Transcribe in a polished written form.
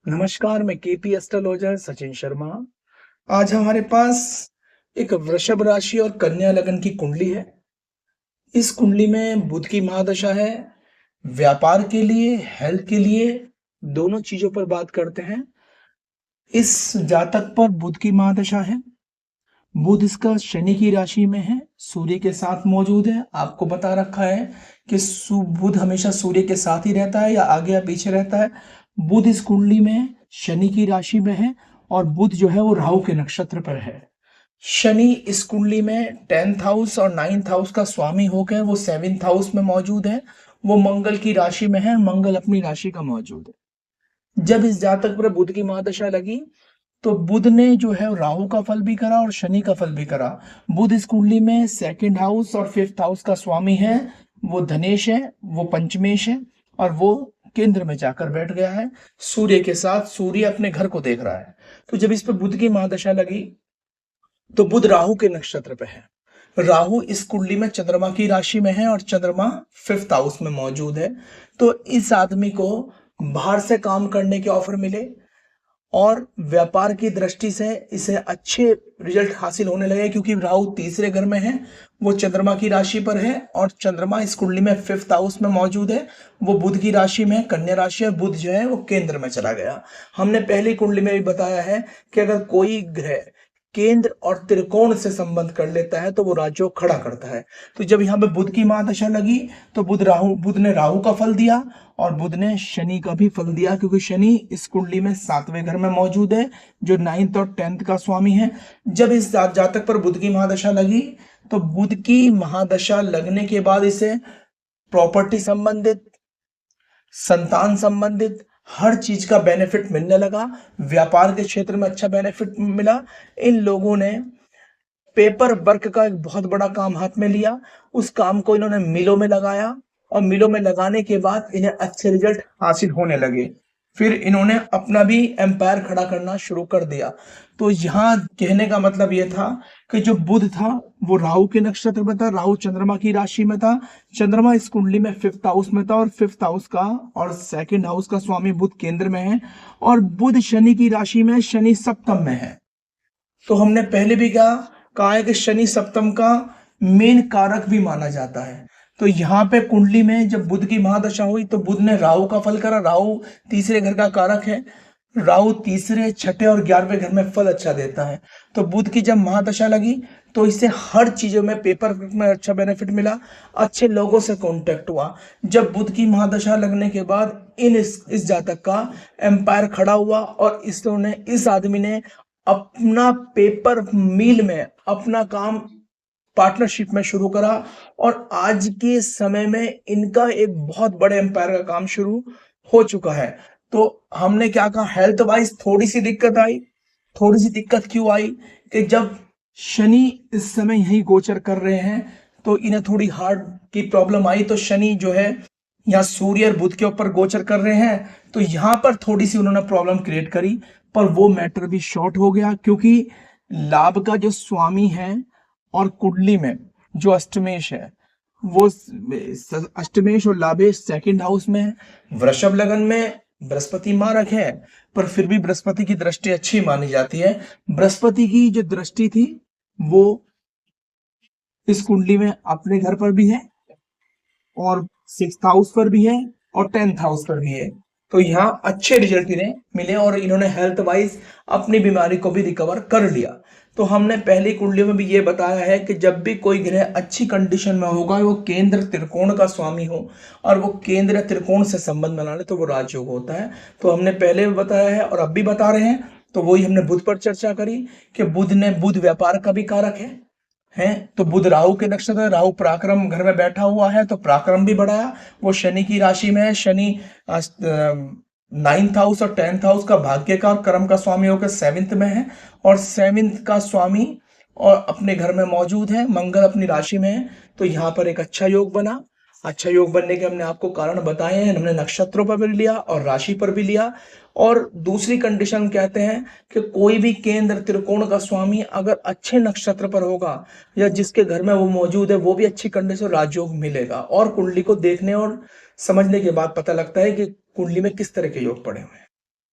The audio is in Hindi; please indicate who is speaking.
Speaker 1: नमस्कार, मैं केपी एस्ट्रोलॉजर सचिन शर्मा। आज हमारे पास एक वृषभ राशि और कन्या लगन की कुंडली है। इस कुंडली में बुध की महादशा है। व्यापार के लिए, हेल्थ के लिए, दोनों चीजों पर बात करते हैं। इस जातक पर बुध की महादशा है। बुध इसका शनि की राशि में है, सूर्य के साथ मौजूद है। आपको बता रखा है कि बुध हमेशा सूर्य के साथ ही रहता है या आगे या पीछे रहता है। बुध इस कुंडली में शनि की राशि में है और बुध जो है वो राहु के नक्षत्र पर है। शनि इस कुंडली में 10th हाउस और 9th हाउस का स्वामी होकर वो 7th हाउस में मौजूद है। वो मंगल की राशि में है, मंगल अपनी राशि का मौजूद है। जब इस जातक पर बुध की महादशा लगी तो बुध ने जो है राहु का फल भी करा और शनि का फल भी करा। बुध इस कुंडली में 2nd हाउस और 5th हाउस का स्वामी है। वो धनेश है, वो पंचमेश है और वो केंद्र में जाकर बैठ गया है सूर्य के साथ। सूर्य अपने घर को देख रहा है। तो जब इस पर बुध की महादशा लगी तो बुध राहु के नक्षत्र पे है। राहु इस कुंडली में चंद्रमा की राशि में है और चंद्रमा 5th हाउस में मौजूद है। तो इस आदमी को बाहर से काम करने के ऑफर मिले और व्यापार की दृष्टि से इसे अच्छे रिजल्ट हासिल होने लगे, क्योंकि राहु तीसरे घर में है, वो चंद्रमा की राशि पर है और चंद्रमा इस कुंडली में 5th हाउस में मौजूद है। वो बुध की राशि में, कन्या राशि है। बुध जो है वो केंद्र में चला गया। हमने पहली कुंडली में भी बताया है कि अगर कोई ग्रह केंद्र और त्रिकोण से संबंध कर लेता है तो वो राजयोग खड़ा करता है। तो जब यहाँ पे बुध की महादशा लगी तो बुध ने राहु का फल दिया और बुध ने शनि का भी फल दिया, क्योंकि शनि इस कुंडली में 7वें घर में मौजूद है, जो 9th और 10th का स्वामी है। जब इस जातक पर बुध की महादशा लगी तो बुध की महादशा लगने के बाद इसे प्रॉपर्टी संबंधित, संतान संबंधित हर चीज का बेनिफिट मिलने लगा। व्यापार के क्षेत्र में अच्छा बेनिफिट मिला। इन लोगों ने पेपर वर्क का एक बहुत बड़ा काम हाथ में लिया। उस काम को इन्होंने मिलों में लगाया और मिलों में लगाने के बाद इन्हें अच्छे रिजल्ट हासिल होने लगे। फिर इन्होंने अपना भी एम्पायर खड़ा करना शुरू कर दिया। तो यहाँ कहने का मतलब यह था कि जो बुध था वो राहु के नक्षत्र में था, राहु चंद्रमा की राशि में था। चंद्रमा इस कुंडली में 5th हाउस में था और 5th हाउस का और 2nd हाउस का स्वामी बुध केंद्र में है और बुध शनि की राशि में, शनि सप्तम में है। तो हमने पहले भी कहा है कि शनि सप्तम का मेन कारक भी माना जाता है। तो यहाँ पे कुंडली में जब बुध की महादशा हुई तो बुध ने राहु का फल करा। राहु तीसरे घर का कारक है। राहु तीसरे, छठे और 11वें घर में फल अच्छा देता है। तो बुध की जब महादशा लगी तो इससे हर चीजों में, पेपर में अच्छा बेनिफिट मिला, अच्छे लोगों से कांटेक्ट हुआ। जब बुध की महादशा लगने के बाद इस जातक का एम्पायर खड़ा हुआ और इस आदमी ने अपना पेपर मिल में अपना काम पार्टनरशिप में शुरू करा और आज के समय में इनका एक बहुत बड़े एम्पायर का काम शुरू हो चुका है। तो हमने क्या कहा, हेल्थ वाइज थोड़ी सी दिक्कत आई। थोड़ी सी दिक्कत क्यों आई कि जब शनि इस समय यही गोचर कर रहे हैं तो इन्हें थोड़ी हार्ट की प्रॉब्लम आई। तो शनि जो है यहाँ सूर्य और बुध के ऊपर गोचर कर रहे हैं, तो यहाँ पर थोड़ी सी उन्होंने प्रॉब्लम क्रिएट करी, पर वो मैटर भी शॉर्ट हो गया, क्योंकि लाभ का जो स्वामी है और कुंडली में जो अष्टमेश है, वो अष्टमेश और लाभेश 2nd हाउस में है। वृषभ लगन में बृहस्पति मारक है, पर फिर भी बृहस्पति की दृष्टि अच्छी मानी जाती है। बृहस्पति की जो दृष्टि थी वो इस कुंडली में अपने घर पर भी है और 6th हाउस पर भी है और 10th हाउस पर भी है। तो यहाँ अच्छे रिजल्ट इन्हें मिले और इन्होंने हेल्थ वाइज अपनी बीमारी को भी रिकवर कर लिया। तो हमने पहली कुंडलियों में भी ये बताया है कि जब भी कोई ग्रह अच्छी कंडीशन में होगा, वो केंद्र त्रिकोण का स्वामी हो और वो केंद्र त्रिकोण से संबंध बना ले तो वो राजयोग होता है। तो हमने पहले भी बताया है और अब भी बता रहे हैं। तो वही हमने बुध पर चर्चा करी कि बुध व्यापार का भी कारक है। तो बुध राहु के नक्षत्र, राहु पराक्रम घर में बैठा हुआ है तो पराक्रम भी बढ़ाया। वो शनि की राशि में है। शनि 9th हाउस और 10th हाउस का भाग्य का और कर्म का स्वामी होकर 7th में है और 7th का स्वामी और अपने घर में मौजूद है। मंगल अपनी राशि में है। तो यहाँ पर एक अच्छा योग बना। अच्छा योग बनने के हमने आपको कारण बताए हैं। हमने नक्षत्रों पर भी लिया और राशि पर भी लिया। और दूसरी कंडीशन कहते हैं कि कोई भी केंद्र त्रिकोण का स्वामी अगर अच्छे नक्षत्र पर होगा या जिसके घर में वो मौजूद है, वो भी अच्छी कंडीशन राजयोग मिलेगा। और कुंडली को देखने और समझने के बाद पता लगता है कि कुंडली में किस तरह के योग पड़े हुए हैं।